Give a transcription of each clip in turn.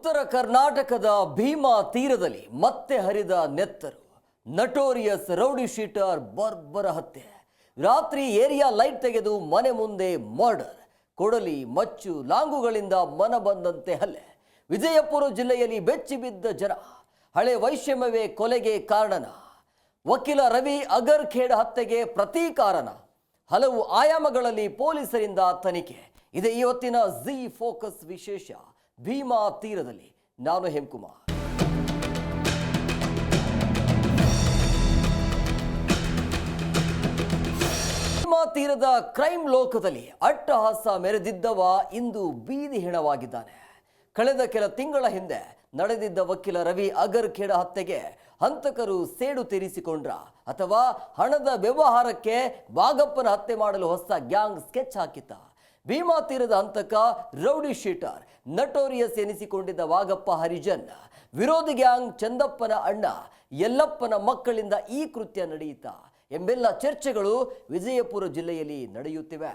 ಉತ್ತರ ಕರ್ನಾಟಕದ ಭೀಮಾ ತೀರದಲ್ಲಿ ಮತ್ತೆ ಹರಿದ ನೆತ್ತರು. ನಟೋರಿಯಸ್ ರೌಡಿ ಶೀಟರ್ ಬರ್ಬರ ಹತ್ಯೆ. ರಾತ್ರಿ ಏರಿಯಾ ಲೈಟ್ ತೆಗೆದು ಮನೆ ಮುಂದೆ ಮರ್ಡರ್. ಕೊಡಲಿ ಮಚ್ಚು ಲಾಂಗುಗಳಿಂದ ಮನ ಬಂದಂತೆ ಹಲ್ಲೆ. ವಿಜಯಪುರ ಜಿಲ್ಲೆಯಲ್ಲಿ ಬೆಚ್ಚಿ ಬಿದ್ದ ಜನ. ಹಳೆ ವೈಷಮ್ಯವೇ ಕೊಲೆಗೆ ಕಾರಣ. ವಕೀಲ ರವಿ ಅಗರ್ಖೇಡ್ ಹತ್ಯೆಗೆ ಪ್ರತೀಕಾರನ. ಹಲವು ಆಯಾಮಗಳಲ್ಲಿ ಪೊಲೀಸರಿಂದ ತನಿಖೆ. ಇದೇ ಇವತ್ತಿನ ಜಿ ಫೋಕಸ್ ವಿಶೇಷ. ಭೀಮಾ ತೀರದಲ್ಲಿ ನಾನು ಹೇಮಕುಮಾರ್. ಭೀಮಾ ತೀರದ ಕ್ರೈಮ್ ಲೋಕದಲ್ಲಿ ಅಟ್ಟಹಾಸ ಮೆರೆದಿದ್ದವ ಇಂದು ಬೀದಿ ಹೆಣವಾಗಿದ್ದಾನೆ. ಕಳೆದ ಕೆಲ ತಿಂಗಳ ಹಿಂದೆ ನಡೆದಿದ್ದ ವಕೀಲ ರವಿ ಅಗರ್ಖೇಡ್ ಹತ್ಯೆಗೆ ಹಂತಕರು ಸೇಡು ತೀರಿಸಿಕೊಂಡ್ರ ಅಥವಾ ಹಣದ ವ್ಯವಹಾರಕ್ಕೆ ಬಾಗಪ್ಪನ ಹತ್ಯೆ ಮಾಡಲು ಹೊಸ ಗ್ಯಾಂಗ್ ಸ್ಕೆಚ್ ಹಾಕಿತ್ತ? ಭೀಮಾ ತೀರದ ಹಂತಕ ರೌಡಿ ಶೀಟರ್ ನಟೋರಿಯಸ್ ಎನಿಸಿಕೊಂಡಿದ್ದ ವಾಗಪ್ಪ ಹರಿಜನ್ ವಿರೋಧಿ ಗ್ಯಾಂಗ್ ಚಂದಪ್ಪನ ಅಣ್ಣ ಯಲ್ಲಪ್ಪನ ಮಕ್ಕಳಿಂದ ಈ ಕೃತ್ಯ ನಡೆಯಿತಾ ಎಂಬೆಲ್ಲ ಚರ್ಚೆಗಳು ವಿಜಯಪುರ ಜಿಲ್ಲೆಯಲ್ಲಿ ನಡೆಯುತ್ತಿವೆ.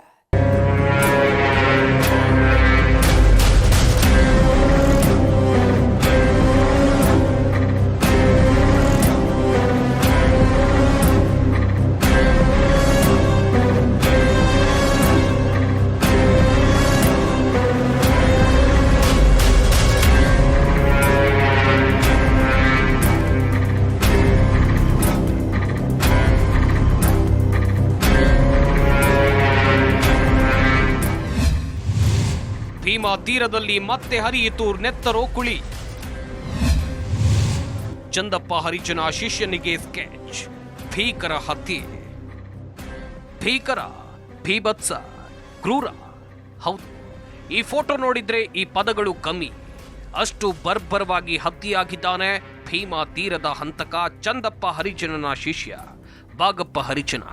ಭೀಮಾ ತೀರದಲ್ಲಿ ಮತ್ತೆ ಹರಿಯಿತು ನೆತ್ತರೋ ಕುಳಿ. ಚಂದಪ್ಪ ಹರಿಜನ ಶಿಷ್ಯನಿಗೆ ಸ್ಕೆಚ್. ಭೀಕರ ಹತ್ಯೆ. ಭೀಕರ, ಭೀಭತ್ಸ, ಕ್ರೂರ. ಹೌದು, ಈ ಫೋಟೋ ನೋಡಿದ್ರೆ ಈ ಪದಗಳು ಕಮ್ಮಿ. ಅಷ್ಟು ಬರ್ಬರವಾಗಿ ಹತ್ಯೆಯಾಗಿದ್ದಾನೆ ಭೀಮಾ ತೀರದ ಹಂತಕ ಚಂದಪ್ಪ ಹರಿಜನನ ಶಿಷ್ಯ ಬಾಗಪ್ಪ ಹರಿಜನ.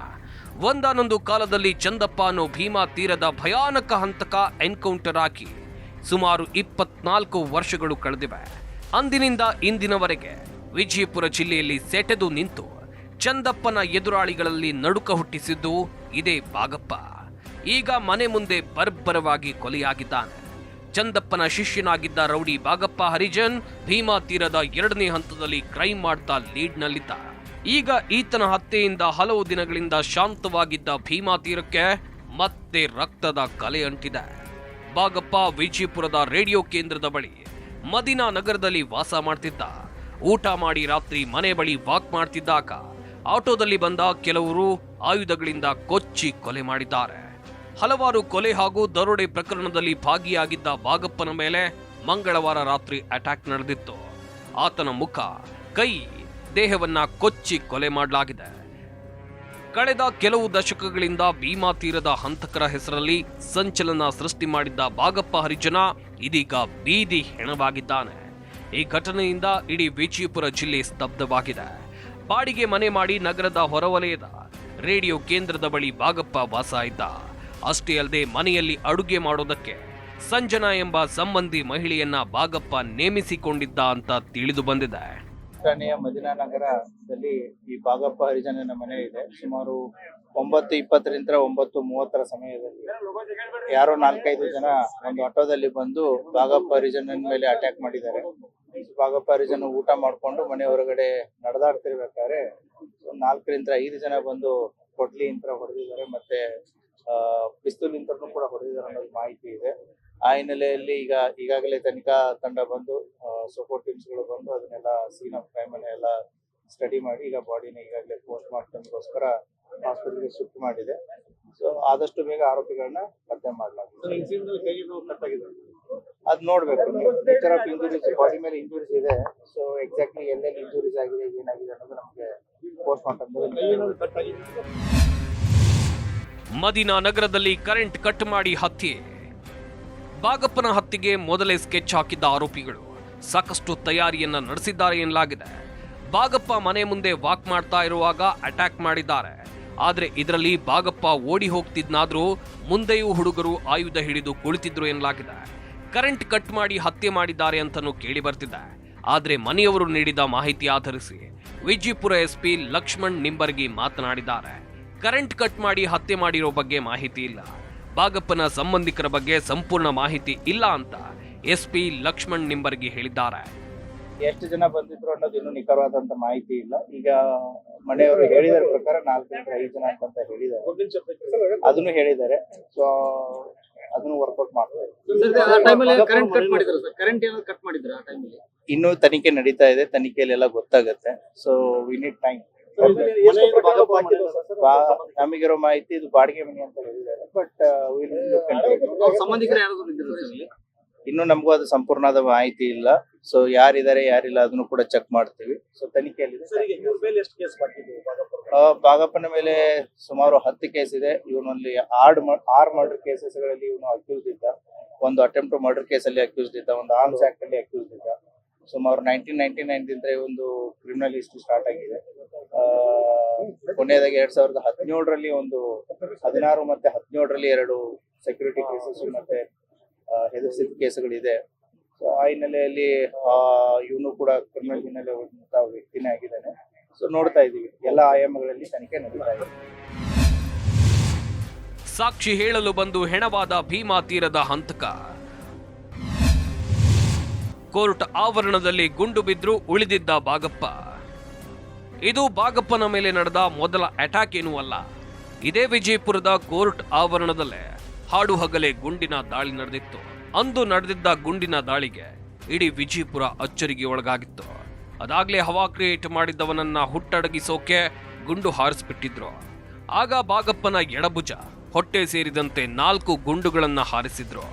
ಒಂದಾನೊಂದು ಕಾಲದಲ್ಲಿ ಚಂದಪ್ಪ ಅನ್ನೋ ಭೀಮಾ ತೀರದ ಭಯಾನಕ ಹಂತಕ ಎನ್ಕೌಂಟರ್ ಆಗಿ ಸುಮಾರು 24 ವರ್ಷಗಳು ಕಳೆದಿವೆ. ಅಂದಿನಿಂದ ಇಂದಿನವರೆಗೆ ವಿಜಯಪುರ ಜಿಲ್ಲೆಯಲ್ಲಿ ಸೆಟೆದು ನಿಂತು ಚಂದಪ್ಪನ ಎದುರಾಳಿಗಳಲ್ಲಿ ನಡುಕ ಹುಟ್ಟಿಸಿದ್ದು ಇದೇ ಬಾಗಪ್ಪ. ಈಗ ಮನೆ ಮುಂದೆ ಬರ್ಬರವಾಗಿ ಕೊಲೆಯಾಗಿದ್ದಾನೆ. ಚಂದಪ್ಪನ ಶಿಷ್ಯನಾಗಿದ್ದ ರೌಡಿ ಬಾಗಪ್ಪ ಹರಿಜನ್ ಭೀಮಾ ತೀರದ 2ನೇ ಹಂತದಲ್ಲಿ ಕ್ರೈಮ್ ಮಾಡ್ತಾ ಲೀಡ್ನಲ್ಲಿದ್ದ. ಈಗ ಈತನ ಹತ್ಯೆಯಿಂದ ಹಲವು ದಿನಗಳಿಂದ ಶಾಂತವಾಗಿದ್ದ ಭೀಮಾ ತೀರಕ್ಕೆ ಮತ್ತೆ ರಕ್ತದ ಕಲೆ ಅಂಟಿದೆ. ಬಾಗಪ್ಪ ವಿಜಯಪುರದ ರೇಡಿಯೋ ಕೇಂದ್ರದ ಬಳಿ ಮದಿನಾ ನಗರದಲ್ಲಿ ವಾಸ ಮಾಡ್ತಿದ್ದ. ಊಟ ಮಾಡಿ ರಾತ್ರಿ ಮನೆ ಬಳಿ ವಾಕ್ ಮಾಡ್ತಿದ್ದಾಗ ಆಟೋದಲ್ಲಿ ಬಂದ ಕೆಲವರು ಆಯುಧಗಳಿಂದ ಕೊಚ್ಚಿ ಕೊಲೆ ಮಾಡಿದ್ದಾರೆ. ಹಲವಾರು ಕೊಲೆ ಹಾಗೂ ದರೋಡೆ ಪ್ರಕರಣದಲ್ಲಿ ಭಾಗಿಯಾಗಿದ್ದ ಬಾಗಪ್ಪನ ಮೇಲೆ ಮಂಗಳವಾರ ರಾತ್ರಿ ಅಟ್ಯಾಕ್ ನಡೆದಿತ್ತು. ಆತನ ಮುಖ, ಕೈ, ದೇಹವನ್ನ ಕೊಚ್ಚಿ ಕೊಲೆ ಮಾಡಲಾಗಿದೆ. ಕಳೆದ ಕೆಲವು ದಶಕಗಳಿಂದ ಭೀಮಾ ತೀರದ ಹಂತಕರ ಹೆಸರಲ್ಲಿ ಸಂಚಲನ ಸೃಷ್ಟಿ ಮಾಡಿದ್ದ ಬಾಗಪ್ಪ ಹರಿಜನ ಇದೀಗ ಬೀದಿ ಹೆಣವಾಗಿದ್ದಾನೆ. ಈ ಘಟನೆಯಿಂದ ಇಡೀ ವಿಜಯಪುರ ಜಿಲ್ಲೆ ಸ್ತಬ್ಧವಾಗಿದೆ. ಬಾಡಿಗೆ ಮನೆ ಮಾಡಿ ನಗರದ ಹೊರವಲಯದ ರೇಡಿಯೋ ಕೇಂದ್ರದ ಬಳಿ ಬಾಗಪ್ಪ ವಾಸ ಇದ್ದ. ಅಷ್ಟೇ ಅಲ್ಲದೆ ಮನೆಯಲ್ಲಿ ಅಡುಗೆ ಮಾಡೋದಕ್ಕೆ ಸಂಜನಾ ಎಂಬ ಸಂಬಂಧಿ ಮಹಿಳೆಯನ್ನ ಬಾಗಪ್ಪ ನೇಮಿಸಿಕೊಂಡಿದ್ದ ಅಂತ ತಿಳಿದು ಬಂದಿದೆ. ಮದಿನಾ ನಗರದಲ್ಲಿ ಈ ಬಾಗಪ್ಪ ಹರಿಜನನ ಮನೆ ಇದೆ. ಸುಮಾರು 9:20 9:30 ಸಮಯದಲ್ಲಿ ಯಾರೋ 4-5 ಜನ ಒಂದು ಆಟೋದಲ್ಲಿ ಬಂದು ಬಾಗಪ್ಪ ಹರಿಜನನ ಮೇಲೆ ಅಟ್ಯಾಕ್ ಮಾಡಿದ್ದಾರೆ. ಬಾಗಪ್ಪ ಹರಿಜನ ಊಟ ಮಾಡ್ಕೊಂಡು ಮನೆ ಹೊರಗಡೆ ನಡೆದಾಡ್ತಿರ್ಬೇಕಾದ್ರೆ 4-5 ಜನ ಬಂದು ಕೊಡ್ಲಿಯಿಂದ ಹೊಡೆದಿದ್ದಾರೆ, ಮತ್ತೆ ಪಿಸ್ತೂಲಿಂದ ಕೂಡ ಹೊಡೆದಿದ್ದಾರೆ ಅನ್ನೋದು ಮಾಹಿತಿ ಇದೆ. ಆ ಹಿನ್ನೆಲೆಯಲ್ಲಿ ಈಗಾಗಲೇ ತನಿಖಾ ತಂಡ ಬಂದು ಸಪೋರ್ಟ್ ಟೀಮ್ಸ್ಗಳು ಬಂದು ಅದನ್ನೆಲ್ಲ ಸೀನ್ ಆಫ್ ಕ್ರೈಮ್ ಎಲ್ಲ ಸ್ಟಡಿ ಮಾಡಿ ಈಗ ಬಾಡಿನ ಈಗಾಗಲೇ ಪೋಸ್ಟ್ ಮಾರ್ಟಮ್ಗೋಸ್ಕರ ಹಾಸ್ಪಿಟಲ್ಗೆ ಶಿಫ್ಟ್ ಮಾಡಿದೆ. ಸೊ ಆದಷ್ಟು ಬೇಗ ಆರೋಪಿಗಳನ್ನ ಪತ್ತೆ ಮಾಡಲಾಗಿದೆ. ಅದ್ ನೋಡ್ಬೇಕು, ನೇಚರ್ ಆಫ್ ಇಂಜುರೀಸ್, ಬಾಡಿ ಮೇಲೆ ಇಂಜುರೀಸ್ ಇದೆ. ಸೊ ಎಕ್ಸಾಕ್ಟ್ಲಿ ಎಲ್ಲೆಲ್ಲಿ ಇಂಜುರೀಸ್ ಆಗಿದೆ, ಏನಾಗಿದೆ ಅನ್ನೋದು ನಮಗೆ ಪೋಸ್ಟ್ ಮಾರ್ಟಮ್. ಮದಿನಾ ನಗರದಲ್ಲಿ ಕರೆಂಟ್ ಕಟ್ ಮಾಡಿ ಹತ್ಯೆ. ಬಾಗಪ್ಪನ ಹತ್ಯೆಗೆ ಮೊದಲೇ ಸ್ಕೆಚ್ ಹಾಕಿದ್ದ ಆರೋಪಿಗಳು ಸಾಕಷ್ಟು ತಯಾರಿಯನ್ನ ನಡೆಸಿದ್ದಾರೆ ಎನ್ನಲಾಗಿದೆ. ಬಾಗಪ್ಪ ಮನೆ ಮುಂದೆ ವಾಕ್ ಮಾಡ್ತಾ ಇರುವಾಗ ಅಟ್ಯಾಕ್ ಮಾಡಿದ್ದಾರೆ. ಆದ್ರೆ ಇದರಲ್ಲಿ ಬಾಗಪ್ಪ ಓಡಿ ಹೋಗ್ತಿದ್ನಾದ್ರೂ ಮುಂದೆಯೂ ಹುಡುಗರು ಆಯುಧ ಹಿಡಿದು ಕುಳಿತಿದ್ರು ಎನ್ನಲಾಗಿದೆ. ಕರೆಂಟ್ ಕಟ್ ಮಾಡಿ ಹತ್ಯೆ ಮಾಡಿದ್ದಾರೆ ಅಂತನೂ ಕೇಳಿ ಬರ್ತಿದೆ. ಆದ್ರೆ ಮನೆಯವರು ನೀಡಿದ ಮಾಹಿತಿ ಆಧರಿಸಿ ವಿಜಯಪುರ ಎಸ್ಪಿ ಲಕ್ಷ್ಮಣ್ ನಿಂಬರ್ಗಿ ಮಾತನಾಡಿದ್ದಾರೆ. ಕರೆಂಟ್ ಕಟ್ ಮಾಡಿ ಹತ್ಯೆ ಮಾಡಿರೋ ಬಗ್ಗೆ ಮಾಹಿತಿ ಇಲ್ಲ. ಬಾಗಪ್ಪನ ಸಂಬಂಧಿಕರ ಬಗ್ಗೆ ಸಂಪೂರ್ಣ ಮಾಹಿತಿ ಇಲ್ಲ ಅಂತ ಎಸ್ಪಿ ಲಕ್ಷ್ಮಣ್ ನಿಂಬರ್ಗಿ ಹೇಳಿದ್ದಾರೆ. ಎಷ್ಟು ಜನ ಬಂದಿದ್ರು ಅನ್ನೋದು ಇನ್ನೂ ನಿಖರವಾದಂತ ಮಾಹಿತಿ ಇಲ್ಲ. ಈಗ ಮನೆಯವರು ಹೇಳಿದ ಪ್ರಕಾರ 4-5 ಜನ ಅಂತ ಹೇಳಿದ್ದಾರೆ, ಅದನ್ನು ಹೇಳಿದ್ದಾರೆ. ಸೊ ಅದನ್ನು ವರ್ಕೌಟ್ ಮಾಡ್ತಾರೆ. ಇನ್ನು ತನಿಖೆ ನಡೀತಾ ಇದೆ, ತನಿಖೆಯಲ್ಲಿ ಎಲ್ಲ ಗೊತ್ತಾಗುತ್ತೆ. So we need time. ನಮಗಿರೋ ಮಾಹಿತಿ ಇದು ಬಾಡಿಗೆ ಮನೆ ಅಂತ ಹೇಳಿದ್ದಾರೆ, ಬಟ್ ಇನ್ನು ನಮಗೂ ಅದು ಸಂಪೂರ್ಣವಾದ ಮಾಹಿತಿ ಇಲ್ಲ. ಸೊ ಯಾರಿದ್ದಾರೆ ಯಾರಿಲ್ಲ ಅದನ್ನು ಕೂಡ ಚೆಕ್ ಮಾಡ್ತೀವಿ. ಸೊ ತನಿಖೆಯಲ್ಲಿ ಭಾಗಪ್ಪನ ಮೇಲೆ ಸುಮಾರು 10 ಕೇಸ್ ಇದೆ. ಇವನಲ್ಲಿ 6 ಮರ್ಡರ್ ಕೇಸಸ್ ಗಳಲ್ಲಿ ಇವನು ಅಕ್ಯೂಸ್ ಇದ್ದ, ಒಂದು ಅಟೆಂಪ್ಟ್ ಟು ಮರ್ಡರ್ ಕೇಸ್ ಅಲ್ಲಿ ಅಕ್ಯೂಸ್ ಇದ್ದ, ಒಂದು ಆರ್ಮ್ಸ್ ಆಕ್ಟ್ ಅಲ್ಲಿ ಅಕ್ಯೂಸ್ ಇದ್ದ. ಸುಮಾರು 1999 ದಿಂದ ಒಂದು ಕ್ರಿಮಿನಲ್ ಹಿಸ್ಟ್ರಿ ಸ್ಟಾರ್ಟ್ ಆಗಿದೆ. ಕೊನೆಯದಾಗಿ 2017ರಲ್ಲಿ ಒಂದು 16 ಮತ್ತೆ 17ರಲ್ಲಿ 2 ಸೆಕ್ಯೂರಿಟಿ ಕೇಸಸ್ ಮತ್ತೆ ಹೆದರ್ಸಿದ ಕೇಸುಗಳಿದೆ. ಸೊ ಆ ಹಿನ್ನೆಲೆಯಲ್ಲಿ ಇವನು ಕೂಡ ಕ್ರಿಮಿನಲ್ ಹಿನ್ನೆಲೆ ವ್ಯಕ್ತಿನೇ ಆಗಿದ್ದಾನೆ. ಸೊ ನೋಡ್ತಾ ಇದೀವಿ, ಎಲ್ಲ ಆಯಾಮಗಳಲ್ಲಿ ತನಿಖೆ ನಡೀತಾ ಇದೆ. ಸಾಕ್ಷಿ ಹೇಳಲು ಬಂದು ಹೆಣವಾದ ಭೀಮಾ ತೀರದ ಹಂತಕ. ಕೋರ್ಟ್ ಆವರಣದಲ್ಲಿ ಗುಂಡು ಬಿದ್ರು ಉಳಿದಿದ್ದ ಬಾಗಪ್ಪ. ಇದು ಬಾಗಪ್ಪನ ಮೇಲೆ ನಡೆದ ಮೊದಲ ಅಟ್ಯಾಕ್ ಏನೂ ಅಲ್ಲ. ಇದೇ ವಿಜಯಪುರದ ಕೋರ್ಟ್ ಆವರಣದಲ್ಲೇ ಹಾಡು ಹಗಲೇ ಗುಂಡಿನ ದಾಳಿ ನಡೆದಿತ್ತು. ಅಂದು ನಡೆದಿದ್ದ ಗುಂಡಿನ ದಾಳಿಗೆ ಇಡೀ ವಿಜಯಪುರ ಅಚ್ಚರಿಗೆ ಒಳಗಾಗಿತ್ತು. ಅದಾಗ್ಲೇ ಹವಾ ಕ್ರಿಯೇಟ್ ಮಾಡಿದ್ದವನನ್ನ ಹುಟ್ಟಡಗಿಸೋಕೆ ಗುಂಡು ಹಾರಿಸ್ಬಿಟ್ಟಿದ್ರು. ಆಗ ಬಾಗಪ್ಪನ ಎಡಭುಜ, ಹೊಟ್ಟೆ ಸೇರಿದಂತೆ 4 ಗುಂಡುಗಳನ್ನ ಹಾರಿಸಿದ್ರು.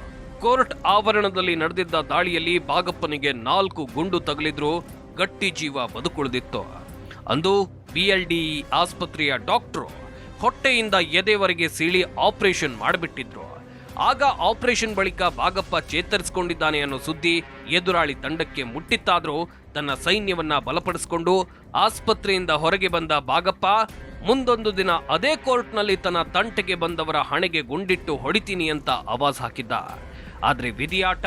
ಕೋರ್ಟ್ ಆವರಣದಲ್ಲಿ ನಡೆದಿದ್ದ ದಾಳಿಯಲ್ಲಿ ಬಾಗಪ್ಪನಿಗೆ 4 ಗುಂಡು ತಗುಲಿದ್ರು ಗಟ್ಟಿ ಜೀವ ಬದುಕುಳಿದಿತ್ತು. ಅಂದು BLDE ಆಸ್ಪತ್ರೆಯ ಡಾಕ್ಟ್ರು ಹೊಟ್ಟೆಯಿಂದ ಎದೆವರೆಗೆ ಸೀಳಿ ಆಪರೇಷನ್ ಮಾಡಿಬಿಟ್ಟಿದ್ರು. ಆಗ ಆಪರೇಷನ್ ಬಳಿಕ ಬಾಗಪ್ಪ ಚೇತರಿಸಿಕೊಂಡಿದ್ದಾನೆ ಅನ್ನೋ ಸುದ್ದಿ ಎದುರಾಳಿ ತಂಡಕ್ಕೆ ಮುಟ್ಟಿತ್ತಾದ್ರೂ ತನ್ನ ಸೈನ್ಯವನ್ನ ಬಲಪಡಿಸಿಕೊಂಡು ಆಸ್ಪತ್ರೆಯಿಂದ ಹೊರಗೆ ಬಂದ ಬಾಗಪ್ಪ ಮುಂದೊಂದು ದಿನ ಅದೇ ಕೋರ್ಟ್ನಲ್ಲಿ ತನ್ನ ತಂಟೆಗೆ ಬಂದವರ ಹಣೆಗೆ ಗುಂಡಿಟ್ಟು ಹೊಡಿತೀನಿ ಅಂತ ಆವಾಜ್ ಹಾಕಿದ್ದ. ಆದ್ರೆ ವಿಧಿಯಾಟ,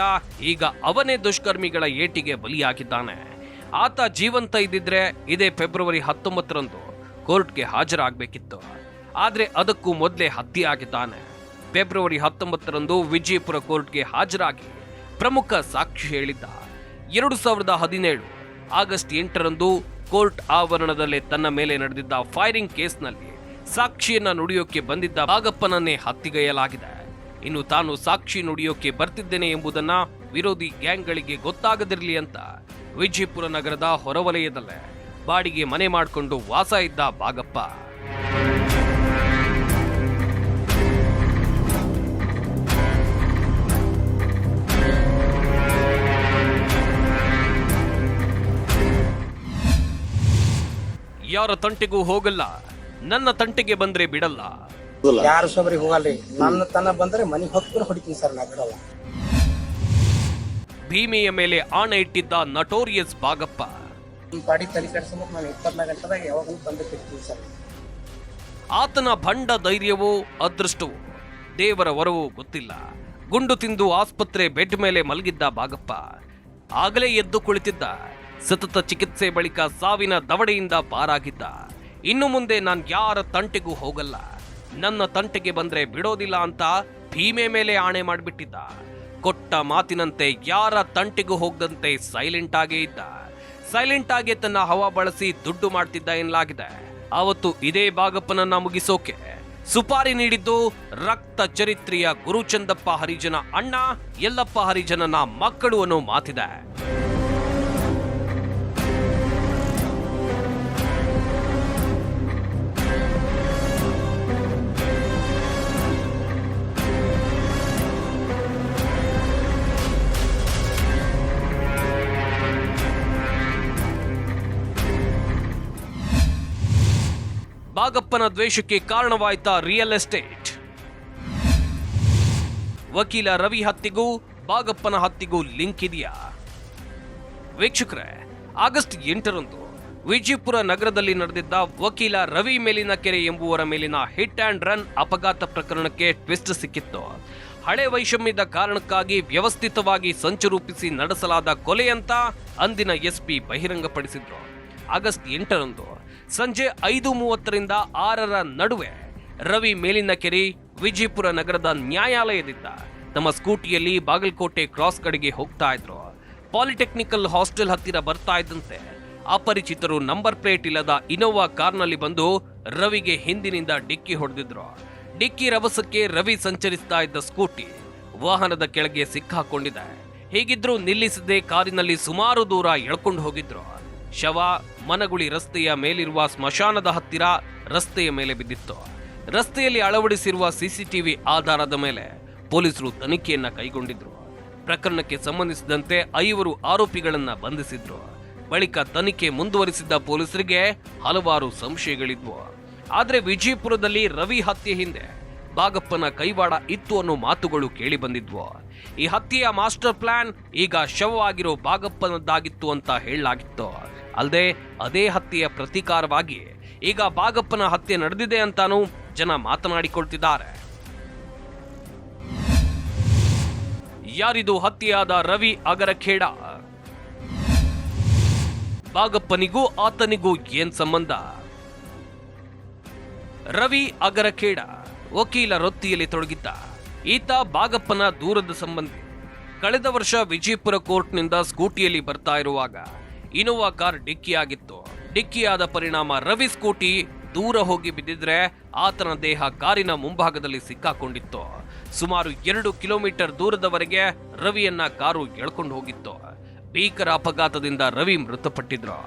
ಈಗ ಅವನೇ ದುಷ್ಕರ್ಮಿಗಳ ಏಟಿಗೆ ಬಲಿಯಾಗಿದ್ದಾನೆ. ಆತ ಜೀವಂತ ಇದ್ದಿದ್ರೆ ಇದೇ ಫೆಬ್ರವರಿ 19ರಂದು ಕೋರ್ಟ್ಗೆ ಹಾಜರಾಗಬೇಕಿತ್ತು. ಆದ್ರೆ ಅದಕ್ಕೂ ಮೊದಲೇ ಹತ್ಯೆಯಾಗಿದ್ದಾನೆ. ಫೆಬ್ರವರಿ 19ರಂದು ವಿಜಯಪುರ ಕೋರ್ಟ್ಗೆ ಹಾಜರಾಗಿ ಪ್ರಮುಖ ಸಾಕ್ಷಿ ಹೇಳಿದ್ದ. 2017 ಆಗಸ್ಟ್ 8ರಂದು ಕೋರ್ಟ್ ಆವರಣದಲ್ಲೇ ತನ್ನ ಮೇಲೆ ನಡೆದಿದ್ದ ಫೈರಿಂಗ್ ಕೇಸ್ನಲ್ಲಿ ಸಾಕ್ಷಿಯನ್ನ ನುಡಿಯೋಕೆ ಬಂದಿದ್ದ ಬಾಗಪ್ಪನನ್ನೇ ಹತ್ಯೆಗೈಯಲಾಗಿದೆ. ಇನ್ನು ತಾನು ಸಾಕ್ಷಿ ನುಡಿಯೋಕೆ ಬರ್ತಿದ್ದೇನೆ ಎಂಬುದನ್ನ ವಿರೋಧಿ ಗ್ಯಾಂಗ್ಗಳಿಗೆ ಗೊತ್ತಾಗದಿರಲಿ ಅಂತ ವಿಜಯಪುರ ನಗರದ ಹೊರವಲಯದಲ್ಲೇ ಬಾಡಿಗೆ ಮನೆ ಮಾಡಿಕೊಂಡು ವಾಸ ಇದ್ದ ಬಾಗಪ್ಪ. ಯಾರ ತಂಟೆಗೂ ಹೋಗಲ್ಲ, ನನ್ನ ತಂಟೆಗೆ ಬಂದ್ರೆ ಬಿಡಲ್ಲ. ಯಾರು ಸೊಬರಿಗೆ ಹೋಗಲ್ರಿ, ನನ್ನ ತನ ಬಂದ್ರೆ ಮನೆಗೆ ಹೊತ್ತು ಹೊಡಿತೀನಿ ಸರ್, ನಾ ಬಿಡಲ್ಲ. ಭೀಮೆಯ ಮೇಲೆ ಆಣೆ ಇಟ್ಟಿದ್ದ ನಟೋರಿಯಸ್ ಬಾಗಪ್ಪ. ಪಾಡಿ ತಲೆ ಕೆಡಿಸ್ಬೇಕು, ನಾನು 24 ಗಂಟೆದಾಗ ಯಾವಾಗಲೂ ಬಂದಿರ್ತೀನಿ ಸರ್. ಆತನ ಭಂಡ ಧೈರ್ಯವೋ ಅದೃಷ್ಟವೋ ದೇವರ ವರವೋ ಗೊತ್ತಿಲ್ಲ. ಗುಂಡು ತಿಂದು ಆಸ್ಪತ್ರೆ ಬೆಡ್ ಮೇಲೆ ಮಲಗಿದ್ದ ಬಾಗಪ್ಪ ಆಗಲೇ ಎದ್ದು ಕುಳಿತಿದ್ದ. ಸತತ ಚಿಕಿತ್ಸೆ ಬಳಿಕ ಸಾವಿನ ದವಡೆಯಿಂದ ಪಾರಾಗಿದ್ದ. ಇನ್ನು ಮುಂದೆ ನಾನು ಯಾರ ತಂಟೆಗೂ ಹೋಗಲ್ಲ, ನನ್ನ ತಂಟೆಗೆ ಬಂದ್ರೆ ಬಿಡೋದಿಲ್ಲ ಅಂತ ಭೀಮೆ ಮೇಲೆ ಆಣೆ ಮಾಡಿಬಿಟ್ಟಿದ್ದ. ಕೊಟ್ಟ ಮಾತಿನಂತೆ ಯಾರ ತಂಟೆಗೂ ಹೋಗದಂತೆ ಸೈಲೆಂಟ್ ಆಗೇ ಇದ್ದ. ಸೈಲೆಂಟ್ ಆಗಿ ತನ್ನ ಹವಾ ಬಳಸಿ ದುಡ್ಡು ಮಾಡ್ತಿದ್ದ ಎನ್ನಲಾಗಿದೆ. ಆವತ್ತು ಇದೇ ಬಾಗಪ್ಪನನ್ನ ಮುಗಿಸೋಕೆ ಸುಪಾರಿ ನೀಡಿದ್ದು ರಕ್ತ ಚರಿತ್ರೆಯ ಗುರುಚಂದಪ್ಪ ಹರಿಜನ ಅಣ್ಣ ಯಲ್ಲಪ್ಪ ಹರಿಜನನ ಮಕ್ಕಳು ಅನ್ನೋ ಮಾತಿದೆ. ಬಾಗಪ್ಪನ ದ್ವೇಷಕ್ಕೆ ಕಾರಣವಾಯ್ತಾ ರಿಯಲ್ ಎಸ್ಟೇಟ್. ವಕೀಲ ರವಿ ಹತ್ಯೆಗೂ ಬಾಗಪ್ಪನ ಹತ್ಯೆಗೂ ಲಿಂಕ್ ಇದೆಯಾ? ವೀಕ್ಷಕರೇ, ಆಗಸ್ಟ್ 8ರಂದು ವಿಜಯಪುರ ನಗರದಲ್ಲಿ ನಡೆದಿದ್ದ ವಕೀಲ ರವಿ ಮೇಲಿನ ಕೆರೆ ಎಂಬುವರ ಮೇಲಿನ ಹಿಟ್ ಅಂಡ್ ರನ್ ಅಪಘಾತ ಪ್ರಕರಣಕ್ಕೆ ಟ್ವಿಸ್ಟ್ ಸಿಕ್ಕಿತ್ತು. ಹಳೆ ವೈಷಮ್ಯದ ಕಾರಣಕ್ಕಾಗಿ ವ್ಯವಸ್ಥಿತವಾಗಿ ಸಂಚು ರೂಪಿಸಿ ನಡೆಸಲಾದ ಕೊಲೆ ಅಂತ ಅಂದಿನ SP ಬಹಿರಂಗಪಡಿಸಿದ್ರು. ಆಗಸ್ಟ್ 8ರಂದು ಸಂಜೆ 5:30ರಿಂದ 6ರ ನಡುವೆ ರವಿ ಮೇಲಿನ ಕೆರೆ ವಿಜಯಪುರ ನಗರದ ನ್ಯಾಯಾಲಯದಿಂದ ತಮ್ಮ ಸ್ಕೂಟಿಯಲ್ಲಿ ಬಾಗಲಕೋಟೆ ಕ್ರಾಸ್ ಕಡೆಗೆ ಹೋಗ್ತಾ ಇದ್ರು. ಪಾಲಿಟೆಕ್ನಿಕಲ್ ಹಾಸ್ಟೆಲ್ ಹತ್ತಿರ ಬರ್ತಾ ಇದ್ದಂತೆ ಅಪರಿಚಿತರು ನಂಬರ್ ಪ್ಲೇಟ್ ಇಲ್ಲದ ಇನೋವಾ ಕಾರ್ನಲ್ಲಿ ಬಂದು ರವಿಗೆ ಹಿಂದಿನಿಂದ ಡಿಕ್ಕಿ ಹೊಡೆದಿದ್ರು. ಡಿಕ್ಕಿ ರಭಸಕ್ಕೆ ರವಿ ಸಂಚರಿಸ್ತಾ ಇದ್ದ ಸ್ಕೂಟಿ ವಾಹನದ ಕೆಳಗೆ ಸಿಕ್ಕಾಕೊಂಡಿದೆ. ಹೀಗಿದ್ರೂ ನಿಲ್ಲಿಸದೆ ಕಾರಿನಲ್ಲಿ ಸುಮಾರು ದೂರ ಎಳ್ಕೊಂಡು ಹೋಗಿದ್ರು. ಶವ ಮನಗುಳಿ ರಸ್ತೆಯ ಮೇಲಿರುವ ಸ್ಮಶಾನದ ಹತ್ತಿರ ರಸ್ತೆಯ ಮೇಲೆ ಬಿದ್ದಿತ್ತು. ರಸ್ತೆಯಲ್ಲಿ ಅಳವಡಿಸಿರುವ ಸಿಸಿಟಿವಿ ಆಧಾರದ ಮೇಲೆ ಪೊಲೀಸರು ತನಿಖೆಯನ್ನ ಕೈಗೊಂಡಿದ್ರು. ಪ್ರಕರಣಕ್ಕೆ ಸಂಬಂಧಿಸಿದಂತೆ 5 ಆರೋಪಿಗಳನ್ನ ಬಂಧಿಸಿದ್ರು. ಬಳಿಕ ತನಿಖೆ ಮುಂದುವರಿಸಿದ್ದ ಪೊಲೀಸರಿಗೆ ಹಲವಾರು ಸಂಶಯಗಳಿದ್ವು. ಆದರೆ ವಿಜಯಪುರದಲ್ಲಿ ರವಿ ಹತ್ಯೆ ಹಿಂದೆ ಬಾಗಪ್ಪನ ಕೈವಾಡ ಇತ್ತು ಅನ್ನೋ ಮಾತುಗಳು ಕೇಳಿ ಬಂದಿದ್ವು. ಈ ಹತ್ಯೆಯ ಮಾಸ್ಟರ್ ಪ್ಲಾನ್ ಈಗ ಶವವಾಗಿರೋ ಬಾಗಪ್ಪನದ್ದಾಗಿತ್ತು ಅಂತ ಹೇಳಲಾಗಿತ್ತು. ಅಲ್ಲದೆ ಅದೇ ಹತ್ಯೆಯ ಪ್ರತೀಕಾರವಾಗಿ ಈಗ ಬಾಗಪ್ಪನ ಹತ್ಯೆ ನಡೆದಿದೆ ಅಂತಾನೂ ಜನ ಮಾತನಾಡಿಕೊಳ್ತಿದ್ದಾರೆ. ಯಾರಿದು ಹತ್ಯೆಯಾದ ರವಿ ಅಗರಖೇಡ? ಬಾಗಪ್ಪನಿಗೂ ಆತನಿಗೂ ಏನ್ ಸಂಬಂಧ? ರವಿ ಅಗರಖೇಡ ವಕೀಲ ವೃತ್ತಿಯಲ್ಲಿ ತೊಡಗಿದ್ದ. ಈತ ಬಾಗಪ್ಪನ ದೂರದ ಸಂಬಂಧಿ. ಕಳೆದ ವರ್ಷ ವಿಜಯಪುರ ಕೋರ್ಟ್ನಿಂದ ಸ್ಕೂಟಿಯಲ್ಲಿ ಬರ್ತಾ ಇರುವಾಗ ಇನೋವಾ ಕಾರ್ ಡಿಕ್ಕಿಯಾಗಿತ್ತು. ಡಿಕ್ಕಿಯಾದ ಪರಿಣಾಮ ರವಿ ಸ್ಕೂಟಿ ದೂರ ಹೋಗಿ ಬಿದ್ದಿದ್ರೆ ಆತನ ದೇಹ ಕಾರಿನ ಮುಂಭಾಗದಲ್ಲಿ ಸಿಕ್ಕಾಕೊಂಡಿತ್ತು. ಸುಮಾರು 2 ಕಿಲೋಮೀಟರ್ ದೂರದವರೆಗೆ ರವಿಯನ್ನ ಕಾರು ಎಳ್ಕೊಂಡು ಹೋಗಿತ್ತು. ಭೀಕರ ಅಪಘಾತದಿಂದ ರವಿ ಮೃತಪಟ್ಟಿದ್ರು.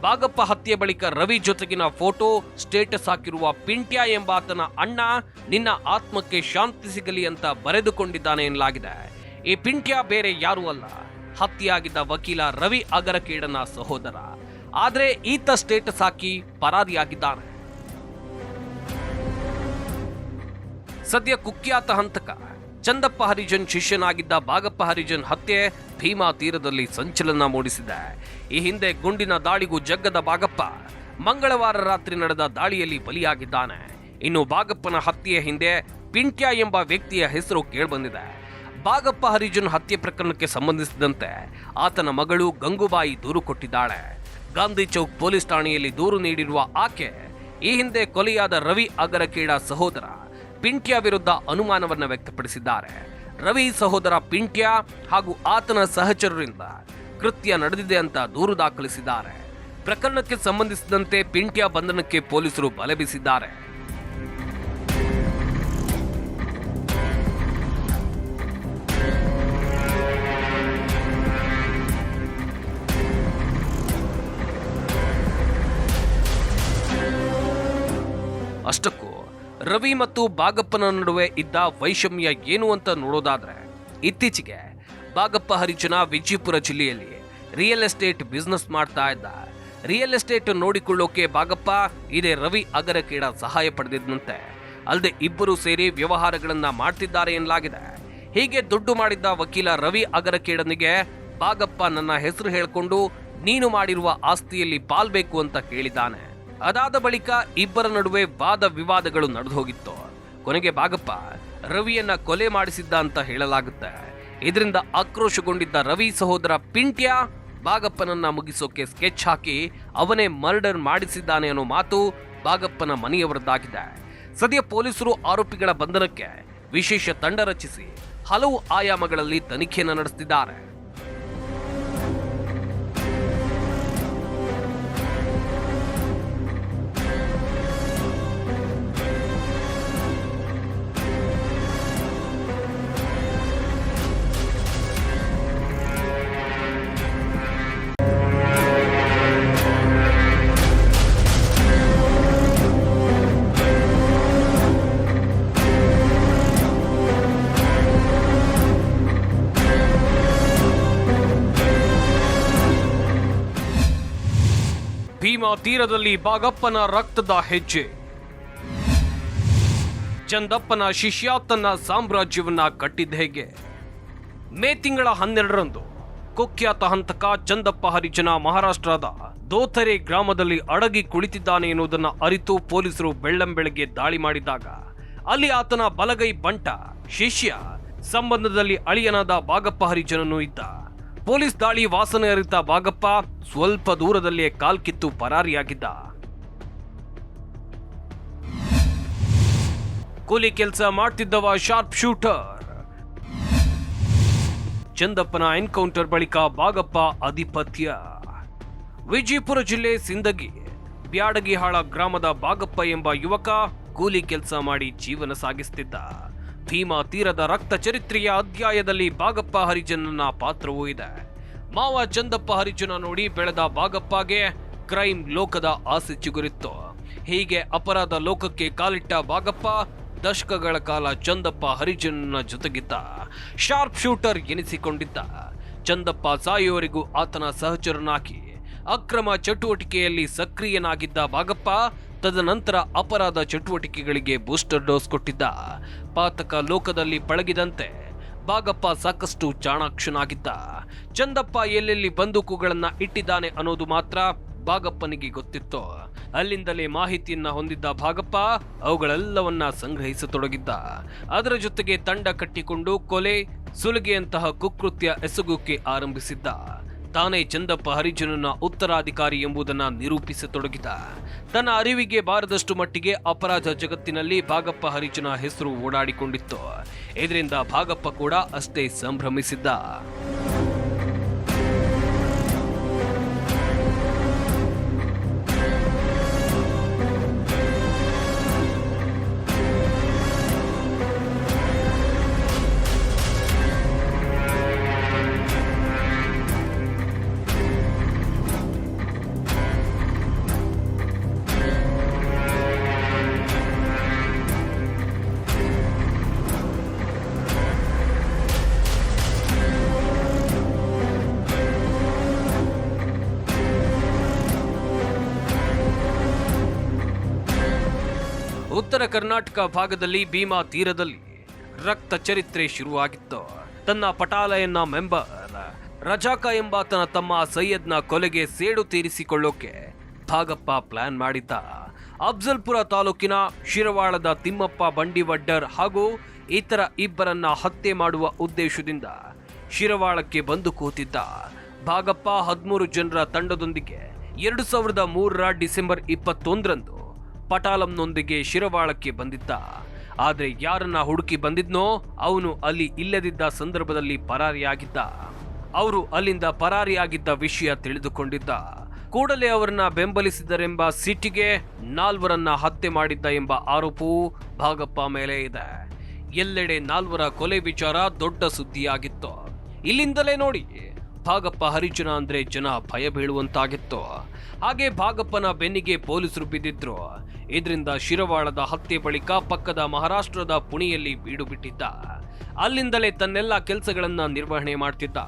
ಬಾಗಪ್ಪ ಹತ್ಯೆ ಬಳಿಕ ರವಿ ಜೊತೆಗಿನ ಫೋಟೋ ಸ್ಟೇಟಸ್ ಹಾಕಿರುವ ಪಿಂಟ್ಯ ಎಂಬಾತನ ಅಣ್ಣ ನಿನ್ನ ಆತ್ಮಕ್ಕೆ ಶಾಂತಿ ಸಿಗಲಿ ಅಂತ ಬರೆದುಕೊಂಡಿದ್ದಾನೆ ಎನ್ನಲಾಗಿದೆ. ಈ ಪಿಂಟ್ಯ ಬೇರೆ ಯಾರೂ ಅಲ್ಲ, ಹತ್ಯೆಯಾಗಿದ್ದ ವಕೀಲ ರವಿ ಅಗರಖೇಡನ ಸಹೋದರ. ಆದ್ರೆ ಈತ ಸ್ಟೇಟಸ್ ಹಾಕಿ ಪರಾರಿಯಾಗಿದ್ದಾನೆ. ಸದ್ಯ ಕುಖ್ಯಾತ ಹಂತಕ ಚಂದಪ್ಪ ಹರಿಜನ್ ಶಿಷ್ಯನಾಗಿದ್ದ ಬಾಗಪ್ಪ ಹರಿಜನ್ ಹತ್ಯೆ ಭೀಮಾ ತೀರದಲ್ಲಿ ಸಂಚಲನ ಮೂಡಿಸಿದೆ. ಈ ಹಿಂದೆ ಗುಂಡಿನ ದಾಳಿಗೂ ಜಗ್ಗದ ಬಾಗಪ್ಪ ಮಂಗಳವಾರ ರಾತ್ರಿ ನಡೆದ ದಾಳಿಯಲ್ಲಿ ಬಲಿಯಾಗಿದ್ದಾನೆ. ಇನ್ನು ಬಾಗಪ್ಪನ ಹತ್ಯೆಯ ಹಿಂದೆ ಪಿಂಟ್ಯ ಎಂಬ ವ್ಯಕ್ತಿಯ ಹೆಸರು ಕೇಳಿಬಂದಿದೆ. ಬಾಗಪ್ಪ ಹರಿಜನ್ ಹತ್ಯೆ ಪ್ರಕರಣಕ್ಕೆ ಸಂಬಂಧಿಸಿದಂತೆ ಆತನ ಮಗಳು ಗಂಗೂಬಾಯಿ ದೂರು ಕೊಟ್ಟಿದ್ದಾಳೆ. ಗಾಂಧಿ ಚೌಕ್ ಪೊಲೀಸ್ ಠಾಣೆಯಲ್ಲಿ ದೂರು ನೀಡಿರುವ ಆಕೆ ಈ ಹಿಂದೆ ಕೊಲೆಯಾದ ರವಿ ಅಗರಖೇಡ ಸಹೋದರ ಪಿಂಟ್ಯ ವಿರುದ್ಧ ಅನುಮಾನವನ್ನ ವ್ಯಕ್ತಪಡಿಸಿದ್ದಾರೆ. ರವಿ ಸಹೋದರ ಪಿಂಟ್ಯ ಹಾಗೂ ಆತನ ಸಹಚರರಿಂದ ಕೃತ್ಯ ನಡೆದಿದೆ ಅಂತ ದೂರು ದಾಖಲಿಸಿದ್ದಾರೆ. ಪ್ರಕರಣಕ್ಕೆ ಸಂಬಂಧಿಸಿದಂತೆ ಪಿಂಟ್ಯ ಬಂಧನಕ್ಕೆ ಪೊಲೀಸರು ಬಲೆ ಬೀಸಿದ್ದಾರೆ. ಅಷ್ಟಕ್ಕೂ ರವಿ ಮತ್ತು ಬಾಗಪ್ಪನ ನಡುವೆ ಇದ್ದ ವೈಷಮ್ಯ ಏನು ಅಂತ ನೋಡೋದಾದ್ರೆ, ಇತ್ತೀಚೆಗೆ ಬಾಗಪ್ಪ ಹರಿಜನ ವಿಜಯಪುರ ಜಿಲ್ಲೆಯಲ್ಲಿ ರಿಯಲ್ ಎಸ್ಟೇಟ್ ಬಿಸ್ನೆಸ್ ಮಾಡ್ತಾ ಇದ್ದ. ರಿಯಲ್ ಎಸ್ಟೇಟ್ ನೋಡಿಕೊಳ್ಳೋಕೆ ಬಾಗಪ್ಪ ಇದೇ ರವಿ ಅಗರಖೇಡ ಸಹಾಯ ಪಡೆದಿದ್ದಂತೆ. ಅಲ್ಲದೆ ಇಬ್ಬರು ಸೇರಿ ವ್ಯವಹಾರಗಳನ್ನ ಮಾಡ್ತಿದ್ದಾರೆ ಎನ್ನಲಾಗಿದೆ. ಹೀಗೆ ದುಡ್ಡು ಮಾಡಿದ್ದ ವಕೀಲ ರವಿ ಅಗರಖೇಡನಿಗೆ ಬಾಗಪ್ಪ ನನ್ನ ಹೆಸರು ಹೇಳಿಕೊಂಡು ನೀನು ಮಾಡಿರುವ ಆಸ್ತಿಯಲ್ಲಿ ಪಾಲ್ಬೇಕು ಅಂತ ಕೇಳಿದ್ದಾನೆ. ಅದಾದ ಬಳಿಕ ಇಬ್ಬರ ನಡುವೆ ವಾದ ವಿವಾದಗಳು ನಡೆದು ಹೋಗಿತ್ತು. ಕೊನೆಗೆ ಬಾಗಪ್ಪ ರವಿಯನ್ನ ಕೊಲೆ ಮಾಡಿಸಿದ್ದ ಅಂತ ಹೇಳಲಾಗುತ್ತೆ. ಇದರಿಂದ ಆಕ್ರೋಶಗೊಂಡಿದ್ದ ರವಿ ಸಹೋದರ ಪಿಂಟ್ಯ ಬಾಗಪ್ಪನನ್ನ ಮುಗಿಸೋಕೆ ಸ್ಕೆಚ್ ಹಾಕಿ ಅವನೇ ಮರ್ಡರ್ ಮಾಡಿಸಿದ್ದಾನೆ ಅನ್ನೋ ಮಾತು ಬಾಗಪ್ಪನ ಮನೆಯವರದ್ದಾಗಿದೆ. ಸದ್ಯ ಪೊಲೀಸರು ಆರೋಪಿಗಳ ಬಂಧನಕ್ಕೆ ವಿಶೇಷ ತಂಡ ರಚಿಸಿ ಹಲವು ಆಯಾಮಗಳಲ್ಲಿ ತನಿಖೆಯನ್ನು ನಡೆಸುತ್ತಿದ್ದಾರೆ. ಭೀಮಾ ತೀರದಲ್ಲಿ ಬಾಗಪ್ಪನ ರಕ್ತದ ಹೆಜ್ಜೆ. ಚಂದಪ್ಪನ ಶಿಷ್ಯ ತನ್ನ ಸಾಮ್ರಾಜ್ಯವನ್ನ ಕಟ್ಟಿದ್ದ ಹೇಗೆ? ಮೇ ತಿಂಗಳ 12ರಂದು ಕುಖ್ಯಾತ ಹಂತಕ ಚಂದಪ್ಪ ಹರಿಜನ ಮಹಾರಾಷ್ಟ್ರದ ದೋತರೆ ಗ್ರಾಮದಲ್ಲಿ ಅಡಗಿ ಕುಳಿತಿದ್ದಾನೆ ಎನ್ನುವುದನ್ನು ಅರಿತು ಪೊಲೀಸರು ಬೆಳ್ಳಂಬೆಳಗ್ಗೆ ದಾಳಿ ಮಾಡಿದಾಗ ಅಲ್ಲಿ ಆತನ ಬಲಗೈ ಬಂಟ ಶಿಷ್ಯ ಸಂಬಂಧದಲ್ಲಿ ಅಳಿಯನಾದ ಬಾಗಪ್ಪ ಹರಿಜನನು ಇದ್ದ. ಪೊಲೀಸ್ ದಾಳಿ ವಾಸನೆ ಅರಿತ ಬಾಗಪ್ಪ ಸ್ವಲ್ಪ ದೂರದಲ್ಲಿಯೇ ಕಾಲ್ಕಿತ್ತು ಪರಾರಿಯಾಗಿದ್ದ. ಕೂಲಿ ಕೆಲಸ ಮಾಡ್ತಿದ್ದವ ಶಾರ್ಪ್ ಶೂಟರ್. ಚಂದಪ್ಪನ ಎನ್ಕೌಂಟರ್ ಬಳಿಕ ಭಾಗಪ್ಪ ಅಧಿಪತ್ಯ. ವಿಜಯಪುರ ಜಿಲ್ಲೆ ಸಿಂದಗಿ ಬ್ಯಾಡಗಿಹಾಳ ಗ್ರಾಮದ ಭಾಗಪ್ಪ ಎಂಬ ಯುವಕ ಕೂಲಿ ಕೆಲಸ ಮಾಡಿ ಜೀವನ ಸಾಗಿಸುತ್ತಿದ್ದ. ಭೀಮಾ ತೀರದ ರಕ್ತ ಚರಿತ್ರೆಯ ಅಧ್ಯಾಯದಲ್ಲಿ ಭಾಗಪ್ಪ ಹರಿಜನನ ಪಾತ್ರವೂ ಇದೆ. ಮಾವ ಚಂದಪ್ಪ ಹರಿಜನ ನೋಡಿ ಬೆಳೆದ ಭಾಗಪ್ಪಗೆ ಕ್ರೈಮ್ ಲೋಕದ ಆಸೆ ಚಿಗುರಿತ್ತು. ಹೀಗೆ ಅಪರಾಧ ಲೋಕಕ್ಕೆ ಕಾಲಿಟ್ಟ ಭಾಗಪ್ಪ ದಶಕಗಳ ಕಾಲ ಚಂದಪ್ಪ ಹರಿಜನನ ಜೊತೆಗಿದ್ದ. Sharp shooter ಎನಿಸಿಕೊಂಡಿದ್ದ. ಚಂದಪ್ಪ ಸಾಯುವವರೆಗೂ ಆತನ ಸಹಚರನಾಗಿ ಅಕ್ರಮ ಚಟುವಟಿಕೆಯಲ್ಲಿ ಸಕ್ರಿಯನಾಗಿದ್ದ ಭಾಗಪ್ಪ ತದನಂತರ ಅಪರಾಧ ಚಟುವಟಿಕೆಗಳಿಗೆ ಬೂಸ್ಟರ್ ಡೋಸ್ ಕೊಟ್ಟಿದ್ದ. ಪಾತಕ ಲೋಕದಲ್ಲಿ ಪಳಗಿದಂತೆ ಭಾಗಪ್ಪ ಸಾಕಷ್ಟು ಚಾಣಾಕ್ಷನಾಗಿದ್ದ. ಚಂದಪ್ಪ ಎಲ್ಲೆಲ್ಲಿ ಬಂದೂಕುಗಳನ್ನ ಇಟ್ಟಿದ್ದಾನೆ ಅನ್ನೋದು ಮಾತ್ರ ಭಾಗಪ್ಪನಿಗೆ ಗೊತ್ತಿತ್ತು. ಅಲ್ಲಿಂದಲೇ ಮಾಹಿತಿಯನ್ನ ಹೊಂದಿದ್ದ ಭಾಗಪ್ಪ ಅವುಗಳೆಲ್ಲವನ್ನ ಸಂಗ್ರಹಿಸತೊಡಗಿದ್ದ. ಅದರ ಜೊತೆಗೆ ತಂಡ ಕಟ್ಟಿಕೊಂಡು ಕೊಲೆ, ಸುಲಿಗೆಯಂತಹ ಕುಕೃತ್ಯ ಎಸಗೋಕೆ ಆರಂಭಿಸಿದ್ದ. ತಾನೇ ಚಂದಪ್ಪ ಹರಿಜನನ ಉತ್ತರಾಧಿಕಾರಿ ಎಂಬುದನ್ನು ನಿರೂಪಿಸತೊಡಗಿದ. ತನ್ನ ಅರಿವಿಗೆ ಬಾರದಷ್ಟು ಮಟ್ಟಿಗೆ ಅಪರಾಧ ಜಗತ್ತಿನಲ್ಲಿ ಭಾಗಪ್ಪ ಹರಿಜನ ಹೆಸರು ಓಡಾಡಿಕೊಂಡಿತ್ತು. ಇದರಿಂದ ಭಾಗಪ್ಪ ಕೂಡ ಅಷ್ಟೇ ಸಂಭ್ರಮಿಸಿದ್ದ. ಉತ್ತರ ಕರ್ನಾಟಕ ಭಾಗದಲ್ಲಿ ಭೀಮಾ ತೀರದಲ್ಲಿ ರಕ್ತ ಚರಿತ್ರೆ ಶುರುವಾಗಿತ್ತು. ತನ್ನ ಪಟಾಲಯನ್ನ ಮೆಂಬರ್ ರಜಾಕ ಎಂಬಾತನ ತಮ್ಮ ಸೈಯದ್ನ ಕೊಲೆಗೆ ಸೇಡು ತೀರಿಸಿಕೊಳ್ಳೋಕೆ ಭಾಗಪ್ಪ ಪ್ಲಾನ್ ಮಾಡಿದ್ದ. ಅಫ್ಜಲ್ಪುರ ತಾಲೂಕಿನ ಶಿರವಾಳದ ತಿಮ್ಮಪ್ಪ ಬಂಡಿವಡ್ಡರ್ ಹಾಗೂ ಇತರ ಇಬ್ಬರನ್ನ ಹತ್ಯೆ ಮಾಡುವ ಉದ್ದೇಶದಿಂದ ಶಿರವಾಳಕ್ಕೆ ಬಂದು ಕೂತಿದ್ದ. ಭಾಗಪ್ಪ 13 ಜನರ ತಂಡದೊಂದಿಗೆ 2003 ಡಿಸೆಂಬರ್ 21ರಂದು ಪಟಾಲಂನೊಂದಿಗೆ ಶಿರವಾಳಕ್ಕೆ ಬಂದಿದ್ದ. ಆದ್ರೆ ಯಾರನ್ನ ಹುಡುಕಿ ಬಂದಿದ್ನೋ ಅವನು ಅಲ್ಲಿ ಇಲ್ಲದಿದ್ದ ಸಂದರ್ಭದಲ್ಲಿ ಪರಾರಿಯಾಗಿದ್ದ. ಅವರು ಅಲ್ಲಿಂದ ಪರಾರಿಯಾಗಿದ್ದ ವಿಷಯ ತಿಳಿದುಕೊಂಡಿದ್ದ ಕೂಡಲೇ ಅವರನ್ನ ಬೆಂಬಲಿಸಿದರೆಂಬ ಸಿಟ್ಟಿಗೆ 4 ಹತ್ಯೆ ಮಾಡಿದ್ದ ಎಂಬ ಆರೋಪವೂ ಭಾಗಪ್ಪ ಮೇಲೆ ಇದೆ. ಎಲ್ಲೆಡೆ 4 ಕೊಲೆ ವಿಚಾರ ದೊಡ್ಡ ಸುದ್ದಿಯಾಗಿತ್ತು. ಇಲ್ಲಿಂದಲೇ ನೋಡಿ ಭಾಗಪ್ಪ ಹರಿಜನ ಅಂದ್ರೆ ಜನ ಭಯ ಬೀಳುವಂತಾಗಿತ್ತು. ಹಾಗೆ ಭಾಗಪ್ಪನ ಬೆನ್ನಿಗೆ ಪೊಲೀಸರು ಬಿದ್ದಿದ್ರು. ಇದರಿಂದ ಶಿರವಾಳದ ಹತ್ಯೆ ಬಳಿಕ ಪಕ್ಕದ ಮಹಾರಾಷ್ಟ್ರದ ಪುಣೆಯಲ್ಲಿ ಬೀಡು ಬಿಟ್ಟಿದ್ದ. ಅಲ್ಲಿಂದಲೇ ತನ್ನೆಲ್ಲ ಕೆಲಸಗಳನ್ನ ನಿರ್ವಹಣೆ ಮಾಡ್ತಿದ್ದ.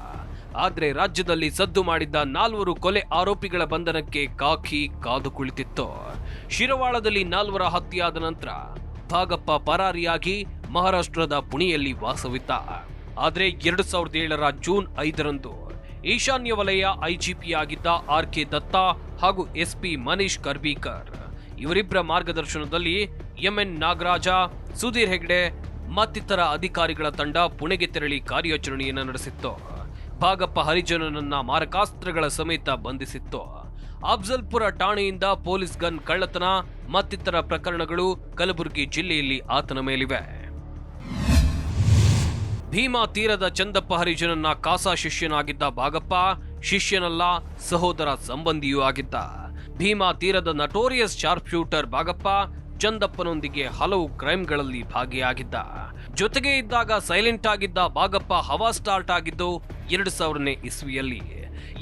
ಆದ್ರೆ ರಾಜ್ಯದಲ್ಲಿ ಸದ್ದು ಮಾಡಿದ್ದ 4 ಕೊಲೆ ಆರೋಪಿಗಳ ಬಂಧನಕ್ಕೆ ಕಾಕಿ ಕಾದು ಕುಳಿತಿತ್ತು. ಶಿರವಾಳದಲ್ಲಿ 4 ಹತ್ಯೆಯಾದ ನಂತರ ಭಾಗಪ್ಪ ಪರಾರಿಯಾಗಿ ಮಹಾರಾಷ್ಟ್ರದ ಪುಣೆಯಲ್ಲಿ ವಾಸವಿದ್ದ. ಆದ್ರೆ 2007 ಜೂನ್ 5ರಂದು ಈಶಾನ್ಯ ವಲಯ ಐಜಿಪಿ ಆಗಿದ್ದ RK ದತ್ತಾ ಹಾಗೂ SP ಮನೀಶ್ ಕರ್ಬೀಕರ್ ಇವರಿಬ್ಬರ ಮಾರ್ಗದರ್ಶನದಲ್ಲಿ MN ನಾಗರಾಜ, ಸುಧೀರ್ ಹೆಗ್ಡೆ ಮತ್ತಿತರ ಅಧಿಕಾರಿಗಳ ತಂಡ ಪುಣೆಗೆ ತೆರಳಿ ಕಾರ್ಯಾಚರಣೆಯನ್ನು ನಡೆಸಿತ್ತು. ಭಾಗಪ್ಪ ಹರಿಜನನನ್ನ ಮಾರಕಾಸ್ತ್ರಗಳ ಸಮೇತ ಬಂಧಿಸಿತ್ತು. ಅಫ್ಜಲ್ಪುರ ಠಾಣೆಯಿಂದ ಪೊಲೀಸ್ ಗನ್ ಕಳ್ಳತನ ಮತ್ತಿತರ ಪ್ರಕರಣಗಳು ಕಲಬುರಗಿ ಜಿಲ್ಲೆಯಲ್ಲಿ ಆತನ ಮೇಲಿವೆ. ಭೀಮಾ ತೀರದ ಚಂದಪ್ಪ ಹರಿಜನನ್ನ ಕಾಸಾ ಶಿಷ್ಯನಾಗಿದ್ದ ಭಾಗಪ್ಪ ಶಿಷ್ಯನಲ್ಲ, ಸಹೋದರ ಸಂಬಂಧಿಯೂ ಆಗಿದ್ದ. ಭೀಮಾ ತೀರದ ನಟೋರಿಯಸ್ ಶಾರ್ಪ್ ಶೂಟರ್ ಭಾಗಪ್ಪ ಚಂದಪ್ಪನೊಂದಿಗೆ ಹಲವು ಕ್ರೈಮ್ಗಳಲ್ಲಿ ಭಾಗಿಯಾಗಿದ್ದ. ಜೊತೆಗೆ ಇದ್ದಾಗ ಸೈಲೆಂಟ್ ಆಗಿದ್ದ ಭಾಗಪ್ಪ ಹವಾ ಸ್ಟಾರ್ಟ್ ಆಗಿದ್ದು 2000ನೇ ಇಸ್ವಿಯಲ್ಲಿ.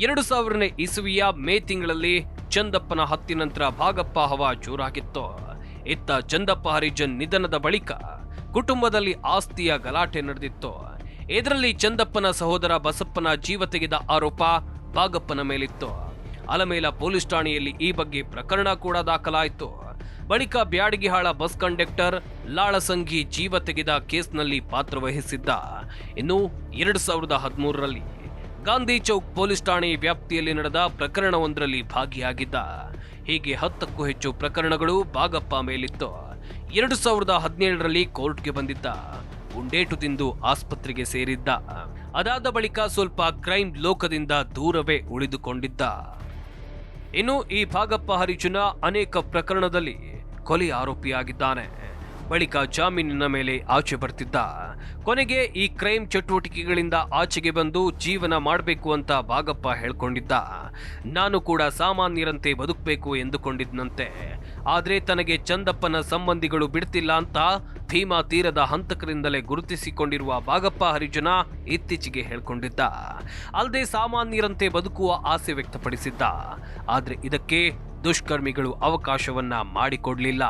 2000ನೇ ಇಸ್ವಿಯ ಮೇ ತಿಂಗಳಲ್ಲಿ ಚಂದಪ್ಪನ ಹತ್ಯೆ ನಂತರ ಭಾಗಪ್ಪ ಹವಾ ಜೋರಾಗಿತ್ತು. ಇತ್ತ ಚಂದಪ್ಪ ಹರಿಜನ್ ನಿಧನದ ಬಳಿಕ ಕುಟುಂಬದಲ್ಲಿ ಆಸ್ತಿಯ ಗಲಾಟೆ ನಡೆದಿತ್ತು. ಇದರಲ್ಲಿ ಚಂದಪ್ಪನ ಸಹೋದರ ಬಸಪ್ಪನ ಜೀವ ತೆಗೆದ ಆರೋಪ ಭಾಗಪ್ಪನ ಮೇಲಿತ್ತು. ಅಲಮೇಲ ಪೊಲೀಸ್ ಠಾಣೆಯಲ್ಲಿ ಈ ಬಗ್ಗೆ ಪ್ರಕರಣ ಕೂಡ ದಾಖಲಾಯಿತು. ಬಳಿಕ ಬ್ಯಾಡಗಿಹಾಳ ಬಸ್ ಕಂಡಕ್ಟರ್ ಲಾಳಸಂಗಿ ಜೀವ ತೆಗೆದ ಕೇಸ್ನಲ್ಲಿ ಪಾತ್ರವಹಿಸಿದ್ದ. ಇನ್ನು 2013ರಲ್ಲಿ ಗಾಂಧಿ ಚೌಕ್ ಪೊಲೀಸ್ ಠಾಣೆ ವ್ಯಾಪ್ತಿಯಲ್ಲಿ ನಡೆದ ಪ್ರಕರಣವೊಂದರಲ್ಲಿ ಭಾಗಿಯಾಗಿದ್ದ. ಹೀಗೆ 10ಕ್ಕೂ ಹೆಚ್ಚು ಪ್ರಕರಣಗಳು ಭಾಗಪ್ಪ ಮೇಲಿತ್ತು. 2017ರಲ್ಲಿ ಕೋರ್ಟ್ಗೆ ಬಂದಿದ್ದ. ಗುಂಡೇಟು ತಿಂದು ಆಸ್ಪತ್ರೆಗೆ ಸೇರಿದ್ದ. ಅದಾದ ಬಳಿಕ ಸ್ವಲ್ಪ ಕ್ರೈಮ್ ಲೋಕದಿಂದ ದೂರವೇ ಉಳಿದುಕೊಂಡಿದ್ದ. ಇನ್ನು ಈ ಭಾಗಪ್ಪ ಹರಿಜನ ಅನೇಕ ಪ್ರಕರಣದಲ್ಲಿ ಕೊಲೆ ಆರೋಪಿಯಾಗಿದ್ದಾನೆ. ಬಳಿಕ ಜಾಮೀನಿನ ಮೇಲೆ ಆಚೆ ಬರ್ತಿದ್ದ. ಕೊನೆಗೆ ಈ ಕ್ರೈಮ್ ಚಟುವಟಿಕೆಗಳಿಂದ ಆಚೆಗೆ ಬಂದು ಜೀವನ ಮಾಡಬೇಕು ಅಂತ ಭಾಗಪ್ಪ ಹೇಳ್ಕೊಂಡಿದ್ದ. ನಾನು ಕೂಡ ಸಾಮಾನ್ಯರಂತೆ ಬದುಕಬೇಕು ಎಂದುಕೊಂಡಿದ್ದಂತೆ. ಆದ್ರೆ ತನಗೆ ಚಂದಪ್ಪನ ಸಂಬಂಧಿಗಳು ಬಿಡ್ತಿಲ್ಲ ಅಂತ ಭೀಮಾ ತೀರದ ಹಂತಕರಿಂದಲೇ ಗುರುತಿಸಿಕೊಂಡಿರುವ ಭಾಗಪ್ಪ ಹರಿಜನ ಇತ್ತೀಚೆಗೆ ಹೇಳ್ಕೊಂಡಿದ್ದ. ಅಲ್ಲದೆ ಸಾಮಾನ್ಯರಂತೆ ಬದುಕುವ ಆಸೆ ವ್ಯಕ್ತಪಡಿಸಿದ್ದ. ಆದ್ರೆ ಇದಕ್ಕೆ ದುಷ್ಕರ್ಮಿಗಳು ಅವಕಾಶವನ್ನ ಮಾಡಿಕೊಡ್ಲಿಲ್ಲ.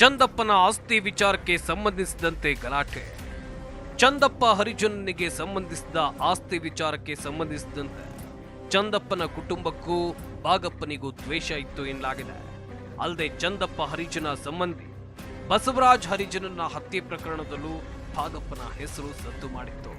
ಚಂದಪ್ಪನ ಆಸ್ತಿ ವಿಚಾರಕ್ಕೆ ಸಂಬಂಧಿಸಿದಂತೆ ಗಲಾಟೆ. ಚಂದಪ್ಪ ಹರಿಜನನಿಗೆ ಸಂಬಂಧಿಸಿದ ಆಸ್ತಿ ವಿಚಾರಕ್ಕೆ ಸಂಬಂಧಿಸಿದಂತೆ ಚಂದಪ್ಪನ ಕುಟುಂಬಕ್ಕೂ ಭಾಗಪ್ಪನಿಗೂ ದ್ವೇಷ ಇತ್ತು ಎನ್ನಲಾಗಿದೆ. ಅಲ್ಲದೆ ಚಂದಪ್ಪ ಹರಿಜನ ಸಂಬಂಧಿ ಬಸವರಾಜ್ ಹರಿಜನನ ಹತ್ಯೆ ಪ್ರಕರಣದಲ್ಲೂ ಭಾಗಪ್ಪನ ಹೆಸರು ಸದ್ದು ಮಾಡಿತ್ತು.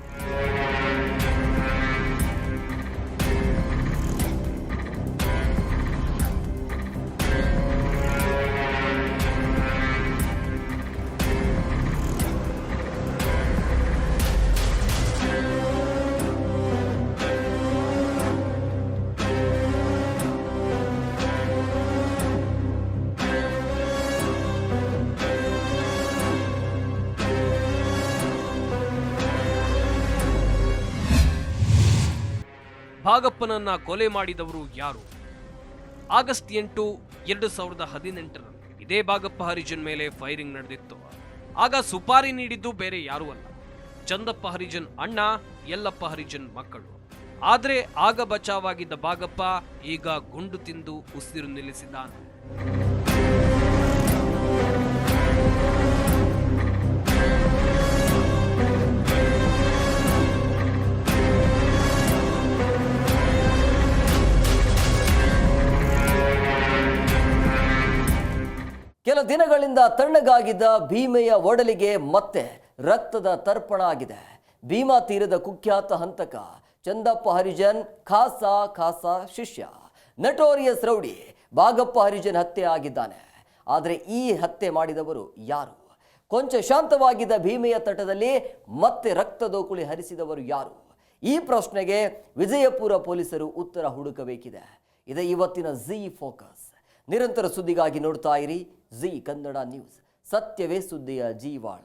ಭಾಗಪ್ಪನನ್ನ ಕೊಲೆ ಮಾಡಿದವರು ಯಾರು? ಆಗಸ್ಟ್ 8, 2018 ಇದೇ ಭಾಗಪ್ಪ ಹರಿಜನ್ ಮೇಲೆ ಫೈರಿಂಗ್ ನಡೆದಿತ್ತು. ಆಗ ಸುಪಾರಿ ನೀಡಿದ್ದು ಬೇರೆ ಯಾರೂ ಅಲ್ಲ, ಚಂದಪ್ಪ ಹರಿಜನ್ ಅಣ್ಣ ಯಲ್ಲಪ್ಪ ಹರಿಜನ್ ಮಕ್ಕಳು. ಆದ್ರೆ ಆಗ ಬಚಾವಾಗಿದ್ದ ಭಾಗಪ್ಪ ಈಗ ಗುಂಡು ತಿಂದು ಉಸಿರು ನಿಲ್ಲಿಸಿದ್ದಾನೆ. ಕೆಲ ದಿನಗಳಿಂದ ತಣ್ಣಗಾಗಿದ್ದ ಭೀಮೆಯ ಒಡಲಿಗೆ ಮತ್ತೆ ರಕ್ತದ ತರ್ಪಣ ಆಗಿದೆ. ಭೀಮಾ ತೀರದ ಕುಖ್ಯಾತ ಹಂತಕ ಚಂದಪ್ಪ ಹರಿಜನ್ ಖಾಸಾ ಶಿಷ್ಯ ನಟೋರಿಯಸ್ ರೌಡಿ ಭಾಗಪ್ಪ ಹರಿಜನ್ ಹತ್ಯೆ ಆಗಿದ್ದಾನೆ. ಆದರೆ ಈ ಹತ್ಯೆ ಮಾಡಿದವರು ಯಾರು? ಕೊಂಚ ಶಾಂತವಾಗಿದ್ದ ಭೀಮೆಯ ತಟದಲ್ಲಿ ಮತ್ತೆ ರಕ್ತದೋಕುಳಿ ಹರಿಸಿದವರು ಯಾರು? ಈ ಪ್ರಶ್ನೆಗೆ ವಿಜಯಪುರ ಪೊಲೀಸರು ಉತ್ತರ ಹುಡುಕಬೇಕಿದೆ. ಇದೇ ಇವತ್ತಿನ ಝೀ ಫೋಕಸ್. ನಿರಂತರ ಸುದ್ದಿಗಾಗಿ ನೋಡ್ತಾ ಇರಿ ಝೀ ಕನ್ನಡ ನ್ಯೂಸ್. ಸತ್ಯವೇ ಸುದ್ದಿಯ ಜೀವಾಳ.